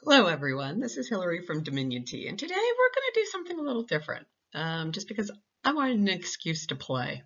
Hello, everyone. This is Hillary from Dominion Tea, and today we're going to do something a little different, just because I wanted an excuse to play.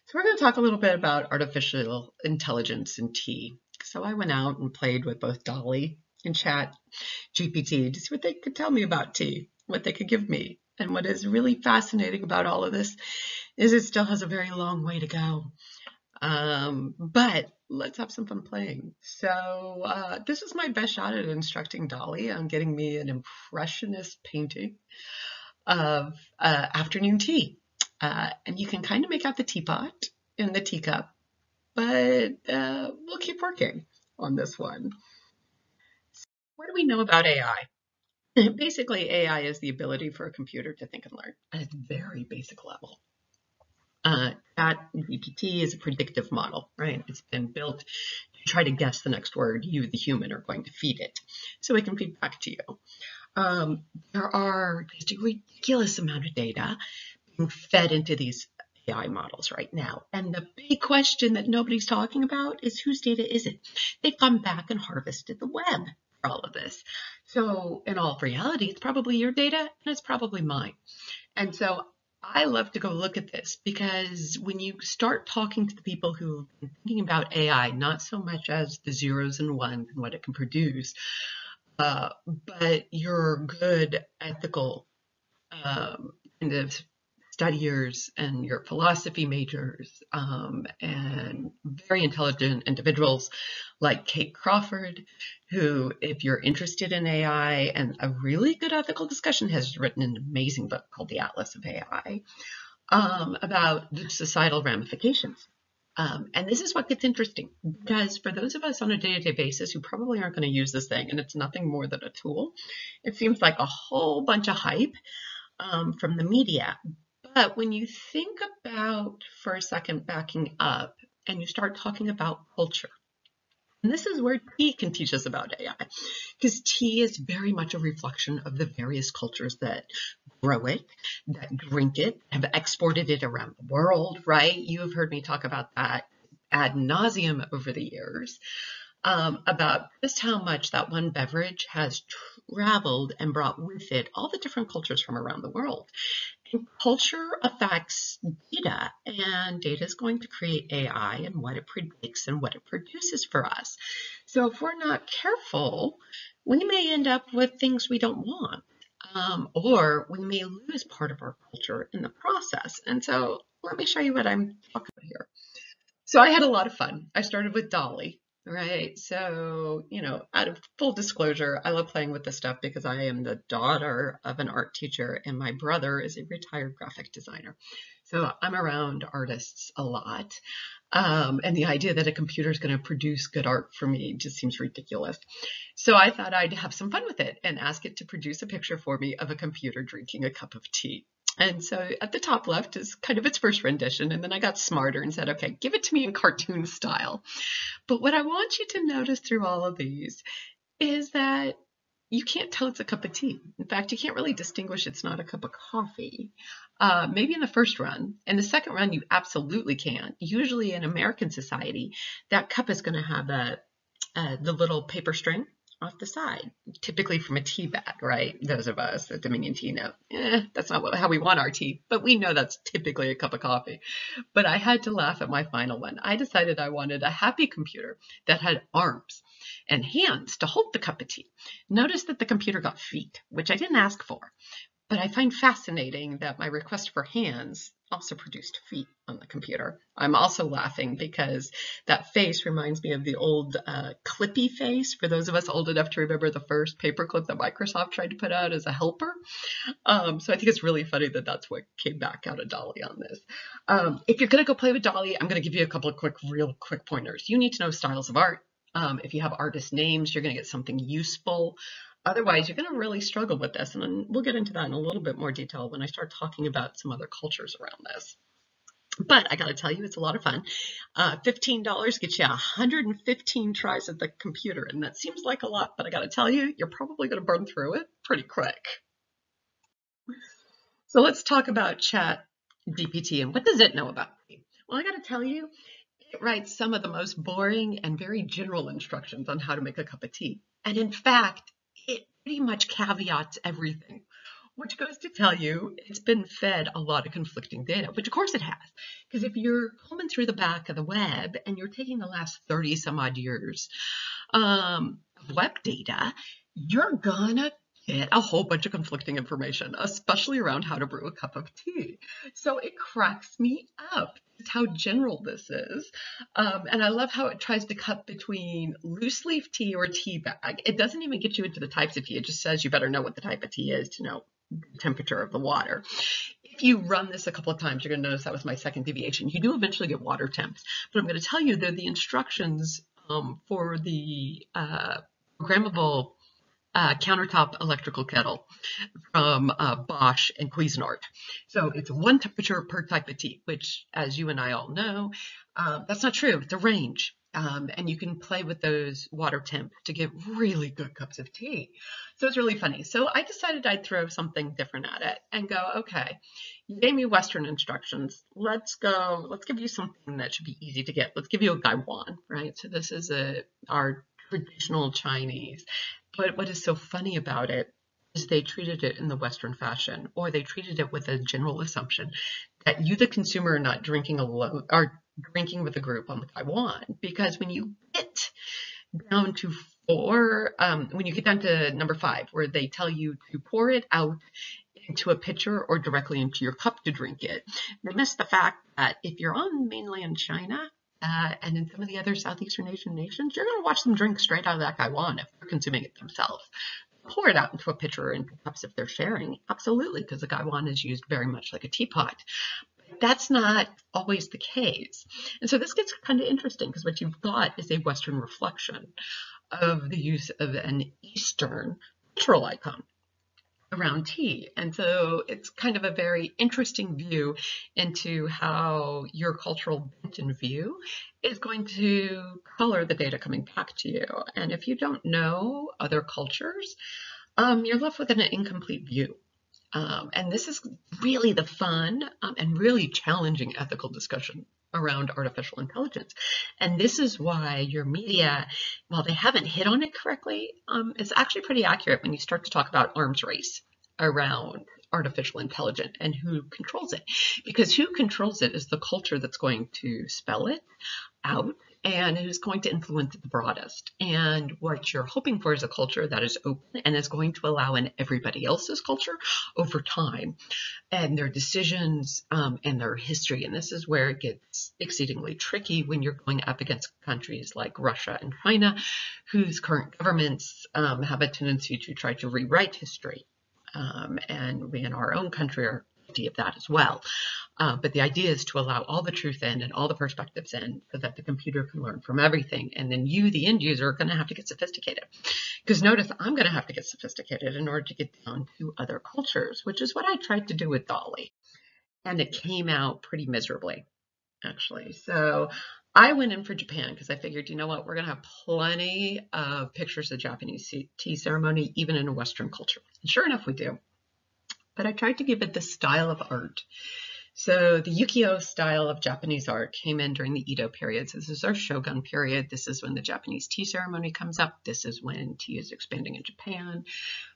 So we're going to talk a little bit about artificial intelligence in tea. So I went out and played with both Dolly and Chat GPT to see what they could tell me about tea, what they could give me. And what is really fascinating about all of this is it still has a very long way to go. But let's have some fun playing. So this is my best shot at instructing Dolly on getting me an impressionist painting of afternoon tea. And you can kind of make out the teapot and the teacup, but we'll keep working on this one. So what do we know about AI? Basically, AI is the ability for a computer to think and learn at a very basic level. ChatGPT is a predictive model, right? It's been built to try to guess the next word you, the human, are going to feed it, so it can feed back to you. There are just a ridiculous amount of data being fed into these AI models right now. And the big question that nobody's talking about is whose data is it? They've gone back and harvested the web for all of this. So in all reality, it's probably your data and it's probably mine. And so I love to go look at this because when you start talking to the people who've been thinking about AI, not so much as the zeros and ones and what it can produce, but your good ethical kind of studiers and your philosophy majors and very intelligent individuals like Kate Crawford, who, if you're interested in AI and a really good ethical discussion, has written an amazing book called The Atlas of AI about the societal ramifications. And this is what gets interesting, because for those of us on a day-to-day basis who probably aren't going to use this thing, and it's nothing more than a tool, it seems like a whole bunch of hype from the media. But when you think about, for a second, backing up and you start talking about culture, and this is where tea can teach us about AI, because tea is very much a reflection of the various cultures that grow it, that drink it, have exported it around the world, right? You have heard me talk about that ad nauseum over the years, about just how much that one beverage has traveled and brought with it all the different cultures from around the world. And culture affects data, and data is going to create AI and what it predicts and what it produces for us. So if we're not careful, we may end up with things we don't want, or we may lose part of our culture in the process. And so let me show you what I'm talking about here. So I had a lot of fun. I started with Dolly, right? So, out of full disclosure, I love playing with this stuff because I am the daughter of an art teacher and my brother is a retired graphic designer. So I'm around artists a lot. And the idea that a computer is going to produce good art for me just seems ridiculous. So I thought I'd have some fun with it and ask it to produce a picture for me of a computer drinking a cup of tea. And so at the top left is kind of its first rendition. And then I got smarter and said, okay, give it to me in cartoon style. But what I want you to notice through all of these is that you can't tell it's a cup of tea. In fact, you can't really distinguish it's not a cup of coffee. Maybe in the first run. In the second run, you absolutely can. Usually in American society, that cup is going to have the little paper string off the side, typically from a tea bag, right? Those of us at Dominion Tea know, that's not how we want our tea, but we know that's typically a cup of coffee. But I had to laugh at my final one. I decided I wanted a happy computer that had arms and hands to hold the cup of tea. Notice that the computer got feet, which I didn't ask for. But I find fascinating that my request for hands also produced feet on the computer. I'm also laughing because that face reminds me of the old Clippy face, for those of us old enough to remember the first paperclip that Microsoft tried to put out as a helper. So I think it's really funny that that's what came back out of Dolly on this. If you're going to go play with Dolly, I'm going to give you a couple of real quick pointers. You need to know styles of art. If you have artist names, you're going to get something useful. Otherwise, you're going to really struggle with this, and we'll get into that in a little bit more detail when I start talking about some other cultures around this. But I got to tell you, it's a lot of fun. $15 gets you 115 tries at the computer, and that seems like a lot, but I got to tell you, you're probably going to burn through it pretty quick. So let's talk about ChatGPT and what does it know about me? Well, I got to tell you, it writes some of the most boring and very general instructions on how to make a cup of tea. And in fact, it pretty much caveats everything, which goes to tell you it's been fed a lot of conflicting data, which of course it has. Because if you're combing through the back of the web and you're taking the last 30 some odd years of web data, you're gonna get a whole bunch of conflicting information, especially around how to brew a cup of tea. So it cracks me up how general this is. And I love how it tries to cut between loose leaf tea or tea bag. It doesn't even get you into the types of tea. It just says you better know what the type of tea is to know the temperature of the water. If you run this a couple of times, you're going to notice that was my second deviation. You do eventually get water temps, but I'm going to tell you that the instructions for the programmable countertop electrical kettle from Bosch and Cuisinart. So it's one temperature per type of tea, which, as you and I all know, that's not true. It's a range. And you can play with those water temp to get really good cups of tea. So it's really funny. So I decided I'd throw something different at it and go, okay, you gave me Western instructions. Let's give you something that should be easy to get. Let's give you a gaiwan, right? So this is our traditional Chinese. But what is so funny about it is they treated it in the Western fashion, or they treated it with a general assumption that you, the consumer, are not drinking alone, are drinking with a group on the gaiwan. Because when you get down to when you get down to number 5, where they tell you to pour it out into a pitcher or directly into your cup to drink it, they miss the fact that if you're on mainland China, and in some of the other Southeastern Asian nations, you're going to watch them drink straight out of that gaiwan if they're consuming it themselves. Pour it out into a pitcher or into cups if they're sharing, absolutely, because the gaiwan is used very much like a teapot. But that's not always the case. And so this gets kind of interesting, because what you've got is a Western reflection of the use of an Eastern cultural icon around tea. And so it's kind of a very interesting view into how your cultural bent and view is going to color the data coming back to you. And if you don't know other cultures, you're left with an incomplete view. And this is really the fun and really challenging ethical discussion around artificial intelligence. And this is why your media, while they haven't hit on it correctly, it's actually pretty accurate when you start to talk about arms race around artificial intelligence and who controls it. Because who controls it is the culture that's going to spell it out and who's going to influence it the broadest. And what you're hoping for is a culture that is open and is going to allow in everybody else's culture over time and their decisions and their history. And this is where it gets exceedingly tricky when you're going up against countries like Russia and China, whose current governments have a tendency to try to rewrite history. And we in our own country are guilty of that as well. But the idea is to allow all the truth in and all the perspectives in so that the computer can learn from everything. And then you, the end user, are going to have to get sophisticated. Because notice, I'm going to have to get sophisticated in order to get down to other cultures, which is what I tried to do with DALL-E. And it came out pretty miserably, actually. So I went in for Japan because I figured, you know what, we're going to have plenty of pictures of Japanese tea ceremony, even in a Western culture. And sure enough, we do. But I tried to give it the style of art. So the ukiyo style of Japanese art came in during the Edo period. So this is our Shogun period. This is when the Japanese tea ceremony comes up. This is when tea is expanding in Japan,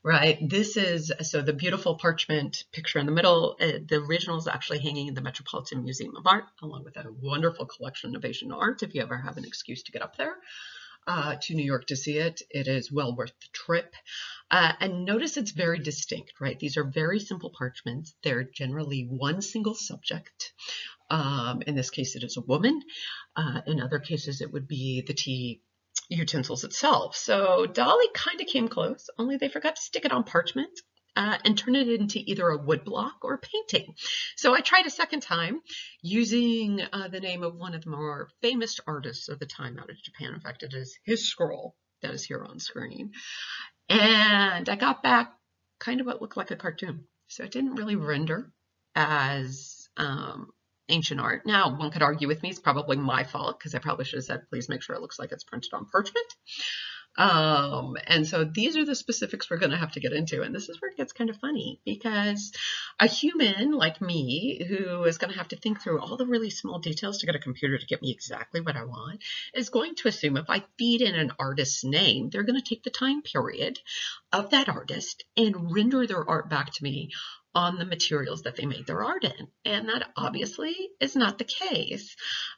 right? This is, so the beautiful parchment picture in the middle, the original is actually hanging in the Metropolitan Museum of Art, along with a wonderful collection of Asian art. If you ever have an excuse to get up there to New York to see it, it is well worth the trip. And notice it's very distinct, right? These are very simple parchments. They're generally one single subject. In this case, it is a woman. In other cases, it would be the tea utensils itself. So DALL-E kind of came close, only they forgot to stick it on parchment and turn it into either a wood block or a painting. So I tried a second time using the name of one of the more famous artists of the time out of Japan. In fact, it is his scroll that is here on screen. And I got back kind of what looked like a cartoon. So it didn't really render as ancient art. Now, one could argue with me, it's probably my fault because I probably should have said, please make sure it looks like it's printed on parchment. And so these are the specifics we're going to have to get into. And this is where it gets kind of funny because A human like me, who is going to have to think through all the really small details to get a computer to get me exactly what I want, is going to assume if I feed in an artist's name, they're going to take the time period of that artist and render their art back to me on the materials that they made their art in. And that obviously is not the case.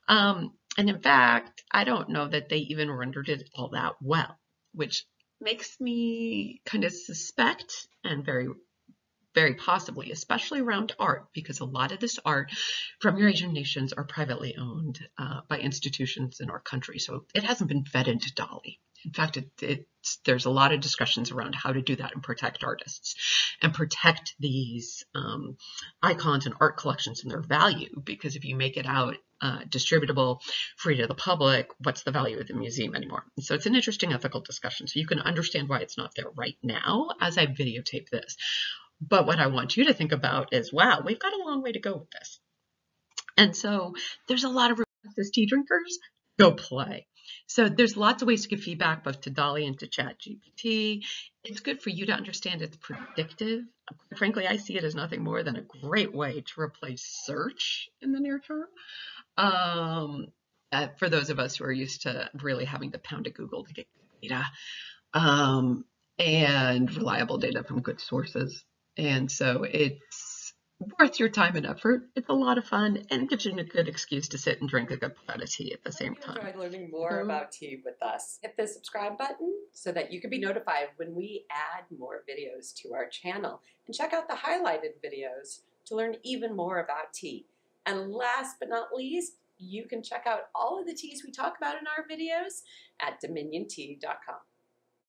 And in fact, I don't know that they even rendered it all that well, which makes me kind of suspect, and very possibly, especially around art, because a lot of this art from your Asian nations are privately owned by institutions in our country. So it hasn't been fed into DALL-E. In fact, there's a lot of discussions around how to do that and protect artists and protect these icons and art collections and their value. Because if you make it out distributable, free to the public, what's the value of the museum anymore? And so it's an interesting ethical discussion. So you can understand why it's not there right now as I videotape this. But what I want you to think about is, wow, we've got a long way to go with this. And so there's a lot of requests as tea drinkers, go play. So there's lots of ways to give feedback, both to DALL-E and to ChatGPT. It's good for you to understand it's predictive. Frankly, I see it as nothing more than a great way to replace search in the near term. For those of us who are used to really having to pound at Google to get data and reliable data from good sources. And so it's worth your time and effort. It's a lot of fun and gives you a good excuse to sit and drink a good pot of tea at the same time. If you enjoyed learning more about tea with us, hit the subscribe button so that you can be notified when we add more videos to our channel. And check out the highlighted videos to learn even more about tea. And last but not least, you can check out all of the teas we talk about in our videos at dominiontea.com.